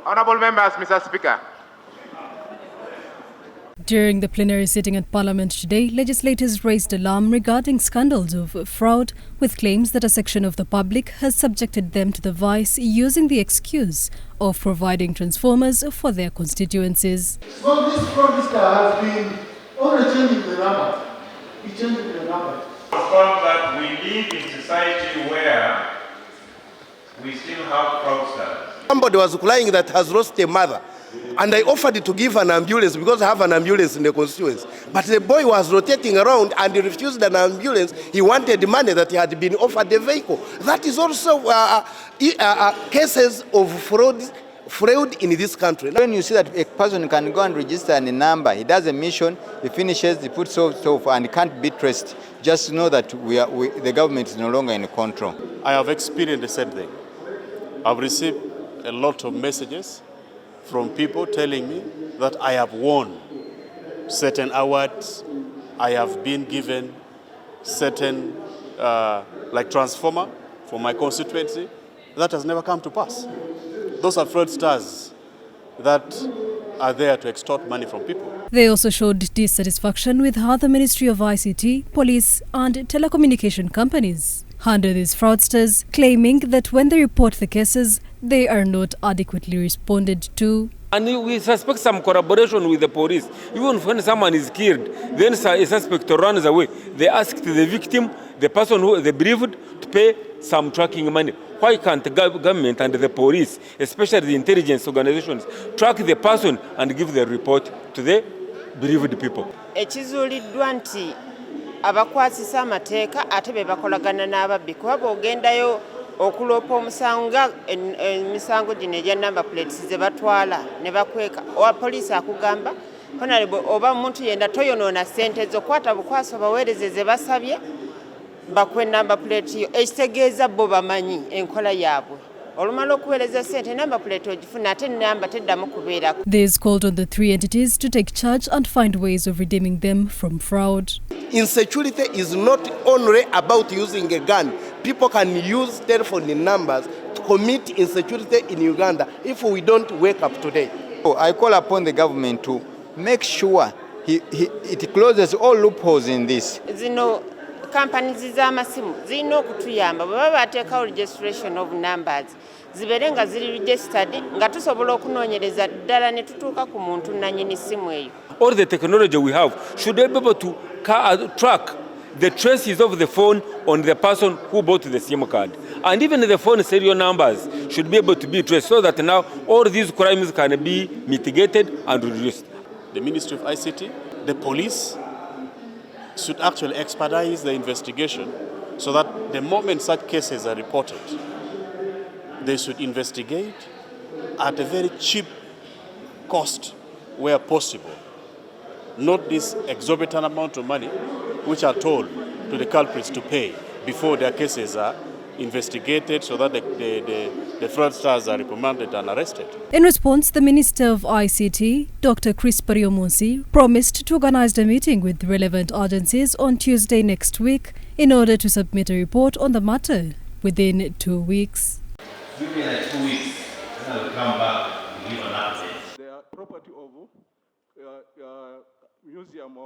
Honourable members, Mr. Speaker. During the plenary sitting at Parliament today, legislators raised alarm regarding scandals of fraud, with claims that a section of the public has subjected them to the vice using the excuse of providing transformers for their constituencies. So this fraudster has been only changing the number. He changed the number. Confirm that we live in society where we still have fraudsters. Somebody was crying that has lost a mother, and I offered to give an ambulance because I have an ambulance in the constituency. But the boy was rotating around and he refused an ambulance. He wanted money that he had been offered a vehicle. That is also cases of fraud in this country. When you see that a person can go and register a number, he does a mission, he finishes, he puts so and can't be traced, just know that the government is no longer in control. I have experienced the same thing. I've received a lot of messages from people telling me that I have won certain awards, I have been given certain like transformer for my constituency. That has never come to pass. Those are fraudsters that are there to extort money from people. They also showed dissatisfaction with how the Ministry of ICT, police and telecommunication companies handle these fraudsters, claiming that when they report the cases, they are not adequately responded to. And we suspect some collaboration with the police. Even when someone is killed, then a suspect runs away. They ask the victim, the person who they bereaved, to pay some tracking money. Why can't the government and the police, especially the intelligence organizations, track the person and give the report to the bereaved people? Ekizuuliddwa nti abakwasisa amateeka ate be bakolagana n'ababbi kuba bw'ogendayo okuloopa omusango emisango gino egya number plates ze batwala ne bakweka owa poliisi akugamba honorable oba omuntu yenda toyonoona ssente zokwata bukwasi obaweereze ze basabye bakwe number plate yo ekitegeeza bo bamanyi enkola yaabwe olumala okuweereza ssente number plate ogifuna ate namba teddamu kubeerako. This called on the three entities to take charge and find ways of redeeming them from fraud. Insecurity is not only about using a gun. People can use telephone numbers to commit insecurity in Uganda if we don't wake up today. So I call upon the government to make sure it closes all loopholes in this. Companies z'amasimu zirina okutuyamba bwe baba bateekawo registration of numbers zibeere nga ziri registered nga tusobola okunoonyereza ddala ne tutuuka ku muntu nannyini simu eyo. All the technology we have should be able to track the traces of the phone on the person who bought the SIM card. And even the phone serial numbers should be able to be traced so that now all these crimes can be mitigated and reduced. The Ministry of ICT, the police, should actually expedite the investigation so that the moment such cases are reported, they should investigate at a very cheap cost where possible. Not this exorbitant amount of money which are told to the culprits to pay before their cases are investigated so that the fraudsters are reprimanded and arrested. In response, the Minister of ICT, Dr. Chris Pariomonsi, promised to organize a meeting with relevant agencies on Tuesday next week in order to submit a report on the matter within 2 weeks. Give me like 2 weeks, and I'll come back and give an update. The property of museum